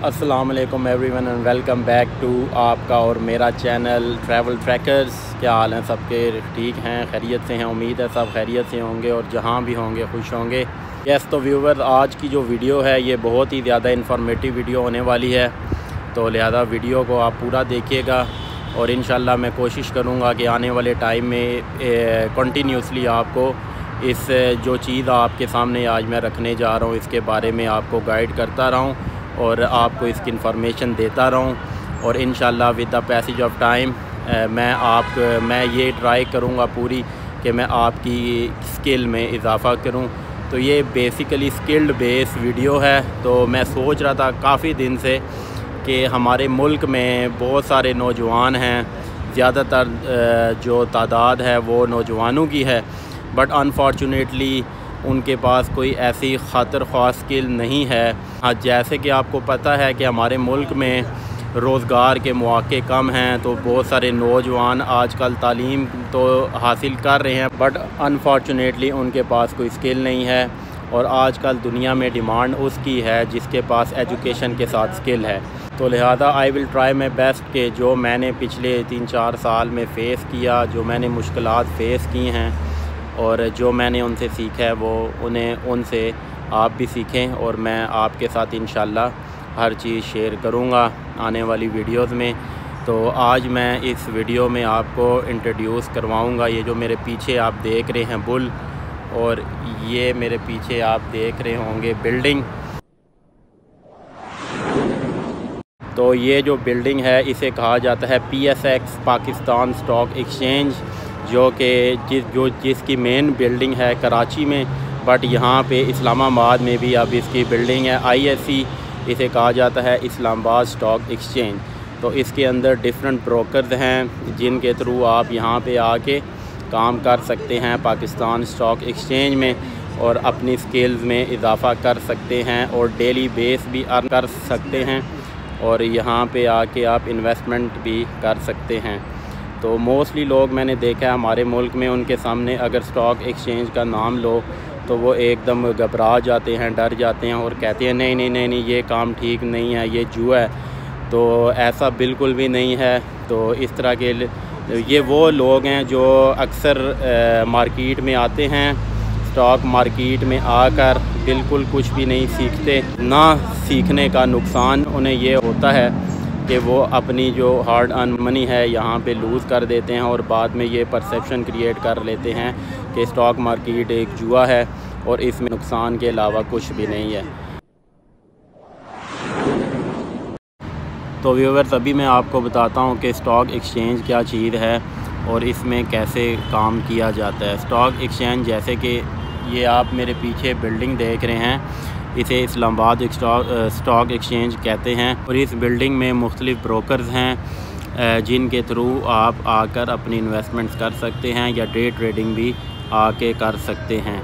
अस्सलाम वालेकुम everyone and welcome back to आपका और मेरा चैनल ट्रैवल ट्रैकर्स। क्या हाल हैं सबके? ठीक हैं, खैरियत से हैं? उम्मीद है सब खैरियत से होंगे और जहां भी होंगे खुश होंगे। यस, तो व्यूवर्स, आज की जो वीडियो है ये बहुत ही ज़्यादा इन्फॉर्मेटिव वीडियो होने वाली है, तो लिहाजा वीडियो को आप पूरा देखिएगा और इंशाल्लाह मैं कोशिश करूँगा कि आने वाले टाइम में कंटिन्यूसली आपको इस जो चीज़ आपके सामने आज मैं रखने जा रहा हूँ इसके बारे में आपको गाइड करता रहूँ और आपको इसकी इन्फॉर्मेशन देता रहूँ। और इंशाल्लाह with the passage of time मैं ये ट्राई करूँगा पूरी कि मैं आपकी स्किल में इजाफ़ा करूँ। तो ये बेसिकली स्किल्ड बेस वीडियो है। तो मैं सोच रहा था काफ़ी दिन से कि हमारे मुल्क में बहुत सारे नौजवान हैं, ज़्यादातर जो तादाद है वो नौजवानों की है, बट अनफॉर्चुनेटली उनके पास कोई ऐसी खातिर ख्वाह स्किल नहीं है। हाँ, जैसे कि आपको पता है कि हमारे मुल्क में रोज़गार के मौके कम हैं, तो बहुत सारे नौजवान आजकल तालीम तो हासिल कर रहे हैं बट अनफॉर्चुनेटली उनके पास कोई स्किल नहीं है। और आजकल दुनिया में डिमांड उसकी है जिसके पास एजुकेशन के साथ स्किल है। तो लिहाजा I will try my best कि जो मैंने पिछले 3-4 साल में फ़ेस किया, जो मैंने मुश्किलात फ़ेस की हैं और जो मैंने उनसे सीखा है वो उनसे आप भी सीखें और मैं आपके साथ इंशाल्लाह हर चीज़ शेयर करूँगा आने वाली वीडियोस में। तो आज मैं इस वीडियो में आपको इंट्रोड्यूस करवाऊँगा ये जो मेरे पीछे आप देख रहे हैं बुल, और ये मेरे पीछे आप देख रहे होंगे बिल्डिंग। तो ये जो बिल्डिंग है इसे कहा जाता है PSX पाकिस्तान स्टॉक एक्सचेंज, जो कि जिसकी मेन बिल्डिंग है कराची में, बट यहाँ पे इस्लामाबाद में भी अब इसकी बिल्डिंग है। ISE इसे कहा जाता है, इस्लामाबाद स्टॉक एक्सचेंज। तो इसके अंदर डिफरेंट ब्रोकर्स हैं जिनके थ्रू आप यहाँ पे आके काम कर सकते हैं पाकिस्तान स्टॉक एक्सचेंज में और अपनी स्किल्स में इजाफ़ा कर सकते हैं और डेली बेस भी अर्न कर सकते हैं और यहाँ पे आके आप इन्वेस्टमेंट भी कर सकते हैं। तो मोस्टली लोग मैंने देखा है हमारे मुल्क में, उनके सामने अगर स्टॉक एक्सचेंज का नाम लो तो वो एकदम घबरा जाते हैं, डर जाते हैं और कहते हैं नहीं नहीं नहीं नहीं ये काम ठीक नहीं है, ये जुआ है। तो ऐसा बिल्कुल भी नहीं है। तो इस तरह के ये वो लोग हैं जो अक्सर मार्केट में आते हैं, स्टॉक मार्केट में आकर बिल्कुल कुछ भी नहीं सीखते। ना सीखने का नुकसान उन्हें ये होता है कि वो अपनी जो हार्ड अर्न मनी है यहाँ पे लूज़ कर देते हैं और बाद में ये परसेप्शन क्रिएट कर लेते हैं कि स्टॉक मार्केट एक जुआ है और इसमें नुकसान के अलावा कुछ भी नहीं है। तो व्यूअर्स, अभी मैं आपको बताता हूँ कि स्टॉक एक्सचेंज क्या चीज़ है और इसमें कैसे काम किया जाता है। स्टॉक एक्सचेंज, जैसे कि ये आप मेरे पीछे बिल्डिंग देख रहे हैं, इसे इस्लामाबाद स्टॉक एक्सचेंज कहते हैं और इस बिल्डिंग में मुख्तलिफ़ ब्रोकर्स हैं जिनके थ्रू आप आकर अपनी इन्वेस्टमेंट्स कर सकते हैं या डे ट्रेडिंग भी आके कर सकते हैं।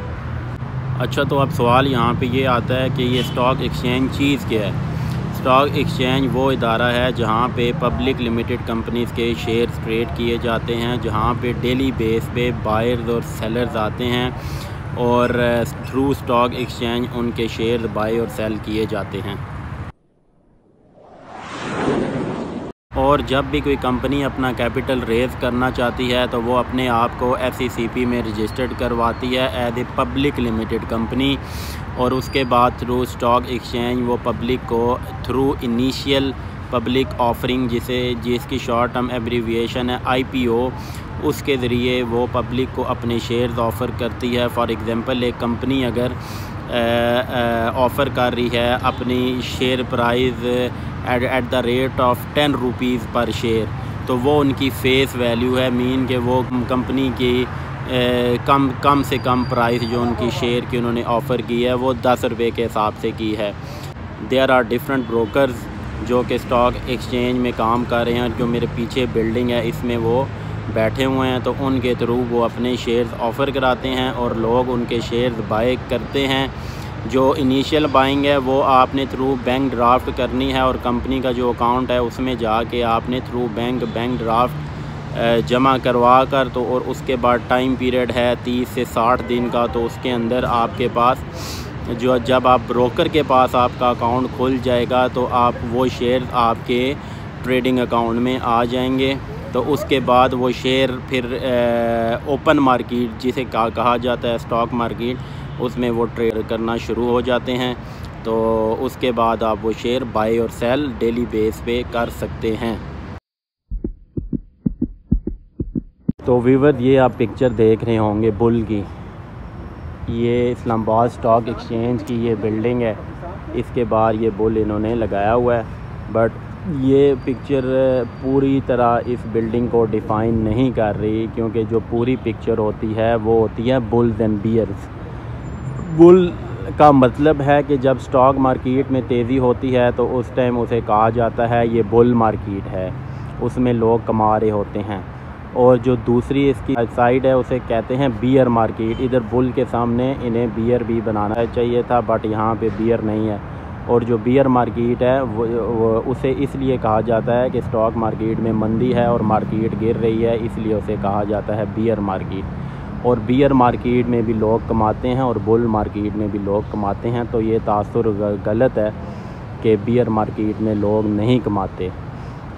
अच्छा, तो अब सवाल यहाँ पे ये आता है कि ये स्टॉक एक्सचेंज चीज़ क्या है। स्टॉक एक्सचेंज वो इदारा है जहाँ पे पब्लिक लिमिटेड कंपनीज़ के शेयर्स ट्रेड किए जाते हैं, जहाँ पे डेली बेस पे बायर्स और सेलर्स आते हैं और थ्रू स्टॉक एक्सचेंज उनके शेयर बाय और सेल किए जाते हैं। और जब भी कोई कंपनी अपना कैपिटल रेज़ करना चाहती है तो वो अपने आप को FCCP में रजिस्टर्ड करवाती है as a public limited company, और उसके बाद थ्रू स्टॉक एक्सचेंज वो पब्लिक को थ्रू इनिशियल पब्लिक ऑफरिंग जिसकी शॉर्ट टर्म एब्रीविएशन है IPO, उसके ज़रिए वो पब्लिक को अपने शेयर्स ऑफ़र करती है। फॉर एग्ज़ाम्पल, एक कंपनी अगर ऑफ़र कर रही है अपनी share price at the rate of 10 rupees पर शेयर, तो वो उनकी फेस वैल्यू है, मीन कि वो कंपनी की कम से कम प्राइस जो उनकी शेयर की उन्होंने ऑफ़र की है वो 10 रुपये के हिसाब से की है। देयर आर डिफरेंट ब्रोकर्स जो कि स्टॉक एक्सचेंज में काम कर रहे हैं। जो मेरे पीछे बिल्डिंग है इसमें वो बैठे हुए हैं, तो उनके थ्रू वो अपने शेयर्स ऑफ़र कराते हैं और लोग उनके शेयर्स बाय करते हैं। जो इनिशियल बाइंग है वो आपने थ्रू बैंक ड्राफ्ट करनी है और कंपनी का जो अकाउंट है उसमें जाके आपने थ्रू बैंक ड्राफ्ट जमा करवा कर, तो और उसके बाद टाइम पीरियड है 30 से 60 दिन का, तो उसके अंदर आपके पास जो जब आप ब्रोकर के पास आपका अकाउंट खुल जाएगा तो आप वो शेयर आपके ट्रेडिंग अकाउंट में आ जाएंगे। तो उसके बाद वो शेयर फिर ओपन मार्केट जिसे कहा जाता है स्टॉक मार्केट, उसमें वो ट्रेड करना शुरू हो जाते हैं। तो उसके बाद आप वो शेयर बाय और सेल डेली बेस पे कर सकते हैं। तो व्यूअर ये आप पिक्चर देख रहे होंगे बुल की, ये इस्लामाबाद स्टॉक एक्सचेंज की ये बिल्डिंग है, इसके बाहर ये बुल इन्होंने लगाया हुआ है। बट ये पिक्चर पूरी तरह इस बिल्डिंग को डिफ़ाइन नहीं कर रही, क्योंकि जो पूरी पिक्चर होती है वो होती है बुल्स एंड बियर्स। बुल का मतलब है कि जब स्टॉक मार्केट में तेज़ी होती है तो उस टाइम उसे कहा जाता है ये बुल मार्केट है, उसमें लोग कमा रहे होते हैं। और जो दूसरी इसकी साइड है उसे कहते हैं बियर मार्केट। इधर बुल के सामने इन्हें बियर भी बनाना चाहिए था, बट यहाँ पे बियर नहीं है। और जो बियर मार्केट है वो उसे इसलिए कहा जाता है कि स्टॉक मार्केट में मंदी है और मार्केट गिर रही है, इसलिए उसे कहा जाता है बियर मार्केट। और बियर मार्केट में भी लोग कमाते हैं और बुल मार्केट में भी लोग कमाते हैं। तो ये तासुर गलत है कि बियर मार्केट में लोग नहीं कमाते।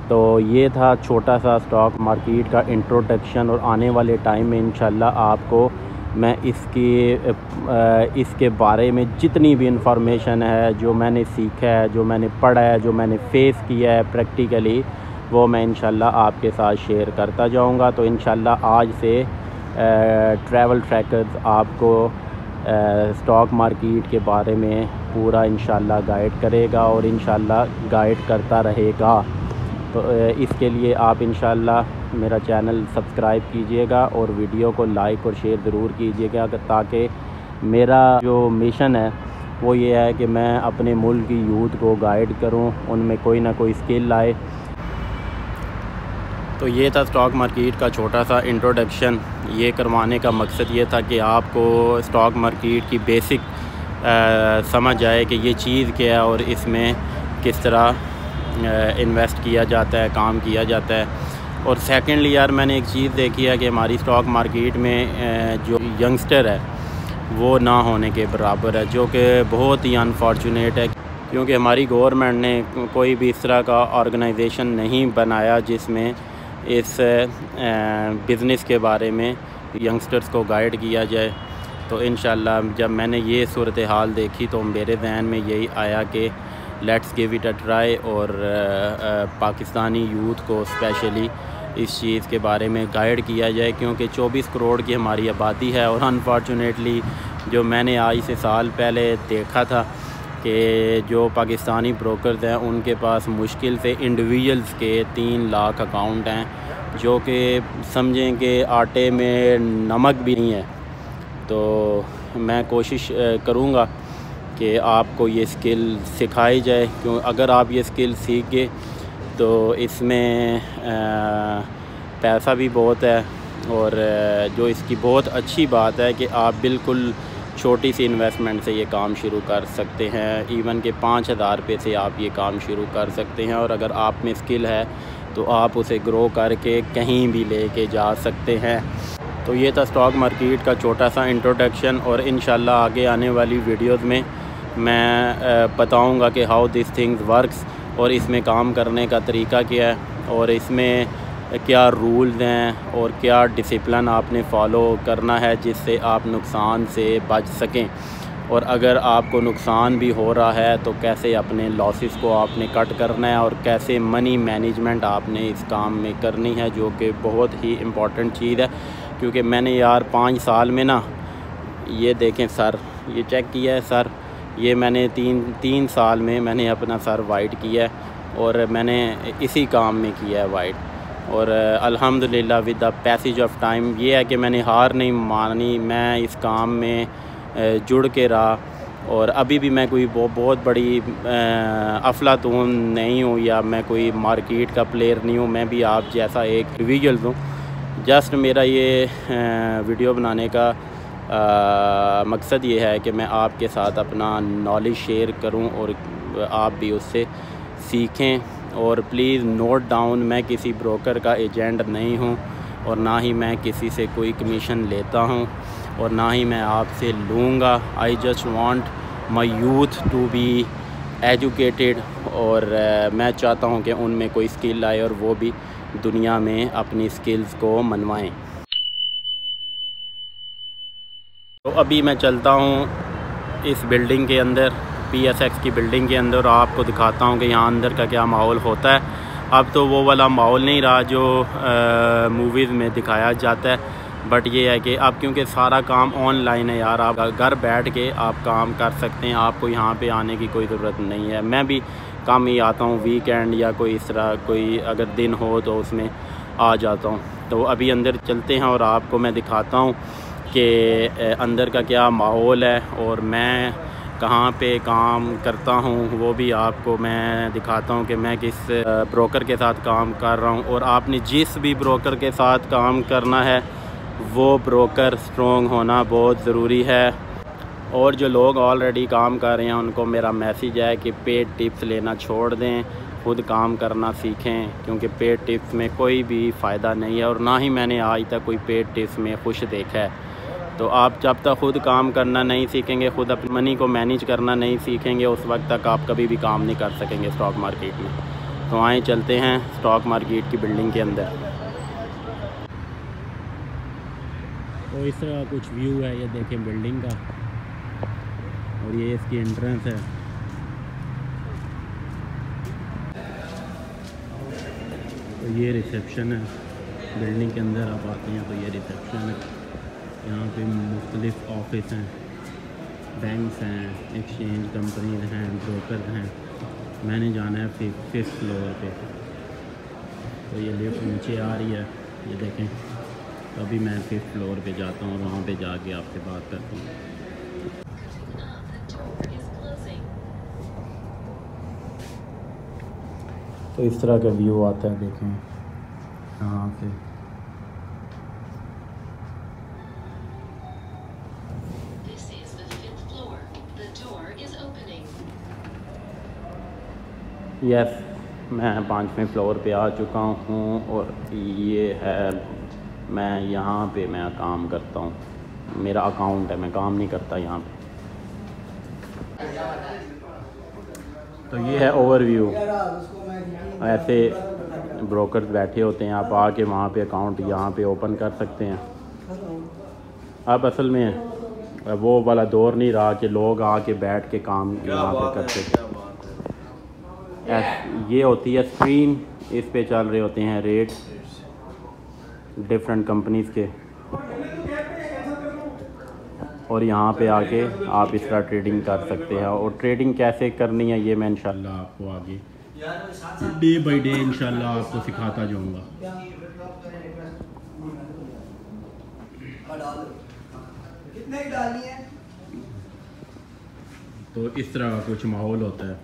तो ये था छोटा सा स्टॉक मार्केट का इंट्रोडक्शन, और आने वाले टाइम में इंशाल्लाह आपको मैं इसके बारे में जितनी भी इंफॉर्मेशन है, जो मैंने सीखा है, जो मैंने पढ़ा है, जो मैंने फेस किया है प्रैक्टिकली, वो मैं इंशाल्लाह आपके साथ शेयर करता जाऊंगा। तो इंशाल्लाह आज से ट्रैवल ट्रैकर्स आपको स्टॉक मार्केट के बारे में पूरा इंशाल्लाह गाइड करेगा और इंशाल्लाह गाइड करता रहेगा। तो इसके लिए आप इंशाल्लाह मेरा चैनल सब्सक्राइब कीजिएगा और वीडियो को लाइक और शेयर ज़रूर कीजिएगा, ताकि मेरा जो मिशन है वो ये है कि मैं अपने मुल्क की यूथ को गाइड करूं, उनमें कोई ना कोई स्किल आए। तो ये था स्टॉक मार्केट का छोटा सा इंट्रोडक्शन। ये करवाने का मकसद ये था कि आपको स्टॉक मार्केट की बेसिक समझ आए कि ये चीज़ क्या है और इसमें किस तरह इन्वेस्ट किया जाता है, काम किया जाता है। और सेकेंडली यार मैंने एक चीज़ देखी है कि हमारी स्टॉक मार्केट में जो यंगस्टर है वो ना होने के बराबर है, जो कि बहुत ही अनफॉर्चुनेट है, क्योंकि हमारी गवर्नमेंट ने कोई भी इस तरह का ऑर्गेनाइजेशन नहीं बनाया जिसमें इस बिज़नेस के बारे में यंगस्टर्स को गाइड किया जाए। तो इंशाल्लाह जब मैंने ये सूरत हाल देखी तो मेरे जहन में यही आया कि let's give it a try, और पाकिस्तानी यूथ को स्पेशली इस चीज़ के बारे में गाइड किया जाए, क्योंकि 24 करोड़ की हमारी आबादी है। और अनफॉर्चुनेटली जो मैंने आज से साल पहले देखा था कि जो पाकिस्तानी ब्रोकर्स हैं उनके पास मुश्किल से इंडिविजुअल्स के 3 लाख अकाउंट हैं, जो कि समझें कि आटे में नमक भी नहीं है। तो मैं कोशिश करूँगा कि आपको ये स्किल सिखाई जाए, क्यों अगर आप ये स्किल सीख गए तो इसमें पैसा भी बहुत है। और जो इसकी बहुत अच्छी बात है कि आप बिल्कुल छोटी सी इन्वेस्टमेंट से ये काम शुरू कर सकते हैं, इवन के 5000 रुपये से आप ये काम शुरू कर सकते हैं। और अगर आप में स्किल है तो आप उसे ग्रो करके कहीं भी लेके जा सकते हैं। तो ये था स्टॉक मार्केट का छोटा सा इंट्रोडक्शन, और इंशाल्लाह आगे आने वाली वीडियोज़ में मैं बताऊंगा कि हाउ दिस थिंग्स वर्क्स, और इसमें काम करने का तरीका क्या है, और इसमें क्या रूल्स हैं और क्या डिसिप्लिन आपने फॉलो करना है जिससे आप नुकसान से बच सकें। और अगर आपको नुकसान भी हो रहा है तो कैसे अपने लॉसेस को आपने कट करना है, और कैसे मनी मैनेजमेंट आपने इस काम में करनी है, जो कि बहुत ही इम्पॉर्टेंट चीज़ है। क्योंकि मैंने यार 5 साल में ना, ये देखें सर, ये चेक किया है सर, ये मैंने तीन साल में मैंने अपना सर वाइट किया है, और मैंने इसी काम में किया है वाइट। और अल्हम्दुलिल्लाह with the passage of time ये है कि मैंने हार नहीं मानी, मैं इस काम में जुड़ के रहा। और अभी भी मैं कोई बहुत बड़ी अफलातून नहीं हूँ, या मैं कोई मार्केट का प्लेयर नहीं हूँ, मैं भी आप जैसा एक इंडिविजुअल हूँ। जस्ट मेरा ये वीडियो बनाने का मकसद ये है कि मैं आपके साथ अपना नॉलेज शेयर करूं और आप भी उससे सीखें। और प्लीज़ नोट डाउन, मैं किसी ब्रोकर का एजेंट नहीं हूं, और ना ही मैं किसी से कोई कमीशन लेता हूं, और ना ही मैं आपसे लूँगा। I just want my youth to be educated, और मैं चाहता हूँ कि उनमें कोई स्किल आए और वो भी दुनिया में अपनी स्किल्स को मनवाएं। तो अभी मैं चलता हूँ इस बिल्डिंग के अंदर, PSX की बिल्डिंग के अंदर, और आपको दिखाता हूँ कि यहाँ अंदर का क्या माहौल होता है। अब तो वो वाला माहौल नहीं रहा जो मूवीज़ में दिखाया जाता है, बट ये है कि अब क्योंकि सारा काम ऑनलाइन है यार, आप घर बैठ के आप काम कर सकते हैं, आपको यहाँ पे आने की कोई ज़रूरत नहीं है। मैं भी कम ही आता हूँ, वीकेंड या कोई इस तरह कोई अगर दिन हो तो उसमें आ जाता हूँ। तो अभी अंदर चलते हैं और आपको मैं दिखाता हूँ कि अंदर का क्या माहौल है और मैं कहाँ पे काम करता हूँ, वो भी आपको मैं दिखाता हूँ कि मैं किस ब्रोकर के साथ काम कर रहा हूँ। और आपने जिस भी ब्रोकर के साथ काम करना है वो ब्रोकर स्ट्रॉन्ग होना बहुत ज़रूरी है। और जो लोग ऑलरेडी काम कर रहे हैं उनको मेरा मैसेज है कि पेड टिप्स लेना छोड़ दें, खुद काम करना सीखें, क्योंकि पेड टिप्स में कोई भी फ़ायदा नहीं है और ना ही मैंने आज तक कोई पेड टिप्स में खुश देखा है। तो आप जब तक खुद काम करना नहीं सीखेंगे, खुद अपनी मनी को मैनेज करना नहीं सीखेंगे, उस वक्त तक आप कभी भी काम नहीं कर सकेंगे स्टॉक मार्केट में। तो आए चलते हैं स्टॉक मार्केट की बिल्डिंग के अंदर। तो इस तरह कुछ व्यू है, ये देखें बिल्डिंग का, और ये इसकी एंट्रेंस है। तो ये रिसेप्शन है, बिल्डिंग के अंदर आप आते हैं तो ये रिसेप्शन है। यहाँ पे मुख्तलिफ ऑफिस हैं, बैंक्स हैं, एक्सचेंज कंपनीज हैं, ब्रोकर हैं। मैंने जाना है 5th फ्लोर पे, तो ये लिफ्ट नीचे आ रही है, ये देखें। तो अभी मैं 5th फ्लोर पे जाता हूँ और वहाँ पे जाके आपसे बात करता हूँ। तो इस तरह का व्यू आता है, देखें यहाँ से। यस, मैं 5वें फ्लोर पे आ चुका हूँ और ये है, मैं यहाँ पे मैं काम करता हूँ, मेरा अकाउंट है, मैं काम नहीं करता यहाँ पे। तो ये है ओवरव्यू, ऐसे ब्रोकर्स बैठे होते हैं, आप आके वहाँ पे अकाउंट यहाँ पे ओपन कर सकते हैं। अब असल में वो वाला दौर नहीं रहा कि लोग आके बैठ के काम यहाँ पे करते। ये होती है स्क्रीन, इस पे चल रहे होते हैं रेट डिफरेंट कंपनीज़ के, और यहाँ पे आके आप इस तरह ट्रेडिंग कर सकते हैं। और ट्रेडिंग कैसे करनी है ये मैं इंशाल्लाह आपको आगे डे बाय डे इंशाल्लाह आपको सिखाता जाऊँगा। तो इस तरह का कुछ माहौल होता है।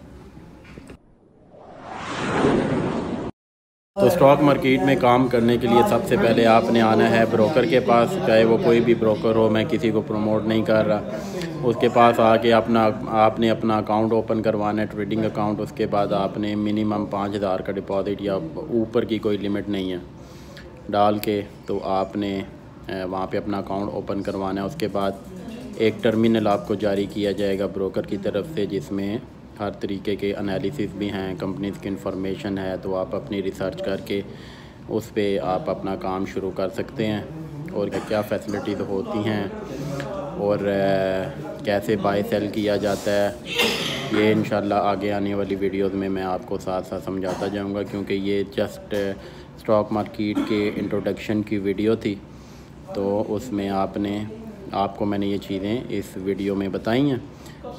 तो स्टॉक मार्केट में काम करने के लिए सबसे पहले आपने आना है ब्रोकर के पास, चाहे वो कोई भी ब्रोकर हो, मैं किसी को प्रमोट नहीं कर रहा। उसके पास आके आपने अपना अकाउंट ओपन करवाना है, ट्रेडिंग अकाउंट। उसके बाद आपने मिनिमम 5000 का डिपॉज़िट या ऊपर की कोई लिमिट नहीं है डाल के, तो आपने वहाँ पे अपना अकाउंट ओपन करवाना है। उसके बाद एक टर्मिनल आपको जारी किया जाएगा ब्रोकर की तरफ से, जिसमें हर तरीके के एनालिसिस भी हैं, कंपनीज़ की इंफॉर्मेशन है। तो आप अपनी रिसर्च करके उस पे आप अपना काम शुरू कर सकते हैं, और क्या फैसिलिटीज़ होती हैं और कैसे बाय सेल किया जाता है, ये इंशाल्लाह आगे आने वाली वीडियोस में मैं आपको साथ साथ समझाता जाऊंगा, क्योंकि ये जस्ट स्टॉक मार्केट के इंट्रोडक्शन की वीडियो थी। तो उसमें आपको मैंने ये चीज़ें इस वीडियो में बताई हैं।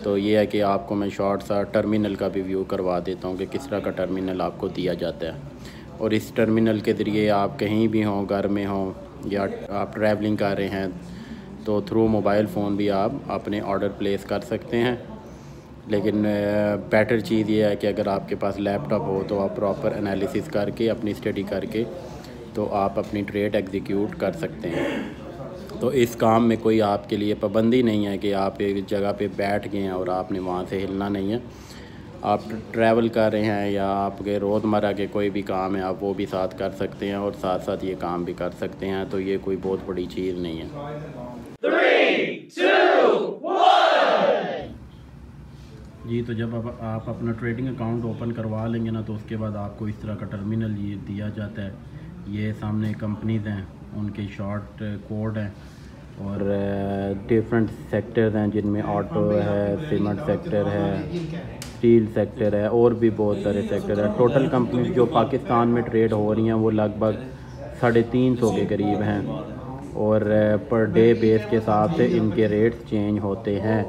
तो ये है कि आपको मैं शॉर्ट सा टर्मिनल का भी व्यू करवा देता हूँ कि किस तरह का टर्मिनल आपको दिया जाता है। और इस टर्मिनल के ज़रिए आप कहीं भी हों, घर में हों या आप ट्रैवलिंग कर रहे हैं, तो थ्रू मोबाइल फ़ोन भी आप अपने ऑर्डर प्लेस कर सकते हैं। लेकिन बेटर चीज़ ये है कि अगर आपके पास लैपटॉप हो तो आप प्रॉपर एनालिसिस करके, अपनी स्टडी करके, तो आप अपनी ट्रेड एग्जीक्यूट कर सकते हैं। तो इस काम में कोई आपके लिए पाबंदी नहीं है कि आप एक जगह पे बैठ गए हैं और आपने वहाँ से हिलना नहीं है। आप ट्रैवल कर रहे हैं या आपके रोज़मर्रा के कोई भी काम है, आप वो भी साथ कर सकते हैं और साथ साथ ये काम भी कर सकते हैं। तो ये कोई बहुत बड़ी चीज़ नहीं है। 3, 2, 1 जी, तो जब आप अपना ट्रेडिंग अकाउंट ओपन करवा लेंगे ना, तो उसके बाद आपको इस तरह का टर्मिनल ये दिया जाता है। ये सामने कंपनीज़ हैं, उनके शॉर्ट कोड हैं और डिफरेंट सेक्टर्स हैं जिनमें ऑटो है, सीमेंट सेक्टर है, स्टील सेक्टर है और भी बहुत सारे सेक्टर है। टोटल कंपनीज जो पाकिस्तान में ट्रेड हो रही हैं वो लगभग 350 के करीब हैं और पर डे बेस के हिसाब से इनके रेट्स चेंज होते हैं।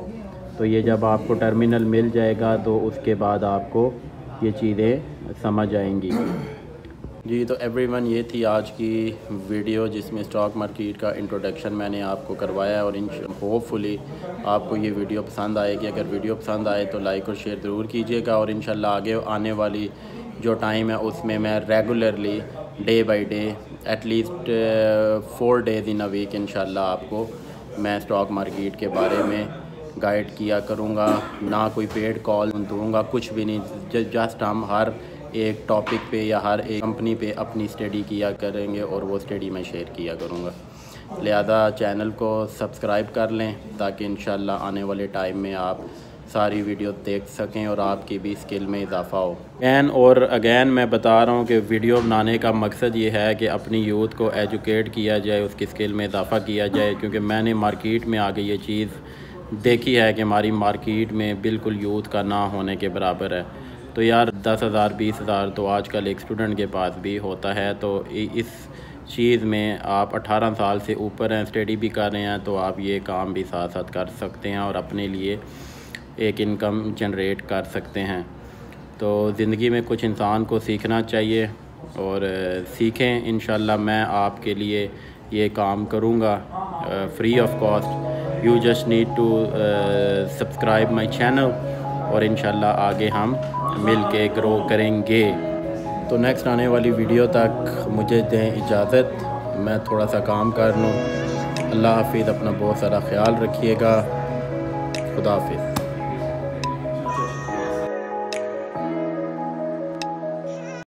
तो ये जब आपको टर्मिनल मिल जाएगा तो उसके बाद आपको ये चीज़ें समझ आएंगी। जी, तो एवरीवन, ये थी आज की वीडियो जिसमें स्टॉक मार्केट का इंट्रोडक्शन मैंने आपको करवाया और होपफुली आपको ये वीडियो पसंद आएगी। अगर वीडियो पसंद आए तो लाइक और शेयर ज़रूर कीजिएगा और इंशाल्लाह आगे आने वाली जो टाइम है उसमें मैं regularly day by day at least 4 days in a week इंशाल्लाह आपको मैं स्टॉक मार्केट के बारे में गाइड किया करूँगा। ना कोई पेड कॉल दूँगा, कुछ भी नहीं, जस्ट हम हर एक टॉपिक पे या हर एक कंपनी पे अपनी स्टडी किया करेंगे और वो स्टडी मैं शेयर किया करूँगा। लिहाजा चैनल को सब्सक्राइब कर लें ताकि इंशाल्लाह आने वाले टाइम में आप सारी वीडियो देख सकें और आपकी भी स्किल में इजाफ़ा हो। अगैन मैं बता रहा हूँ कि वीडियो बनाने का मकसद ये है कि अपनी यूथ को एजुकेट किया जाए, उसकी स्किल में इजाफ़ा किया जाए, क्योंकि मैंने मार्केट में आगे ये चीज़ देखी है कि हमारी मार्केट में बिल्कुल यूथ का ना होने के बराबर है। तो यार 10,000 20,000 तो आजकल एक स्टूडेंट के पास भी होता है। तो इस चीज़ में आप 18 साल से ऊपर हैं, स्टडी भी कर रहे हैं, तो आप ये काम भी साथ साथ कर सकते हैं और अपने लिए एक इनकम जनरेट कर सकते हैं। तो ज़िंदगी में कुछ इंसान को सीखना चाहिए और सीखें। इंशाल्लाह मैं आपके लिए ये काम करूँगा free of cost. You just need to subscribe my channel और इंशाल्लाह आगे हम मिल के ग्रो करेंगे। तो नेक्स्ट आने वाली वीडियो तक मुझे दें इजाज़त, मैं थोड़ा सा काम कर लूँ। अल्लाह हाफिज़, अपना बहुत सारा ख्याल रखिएगा। खुदा हाफिज़।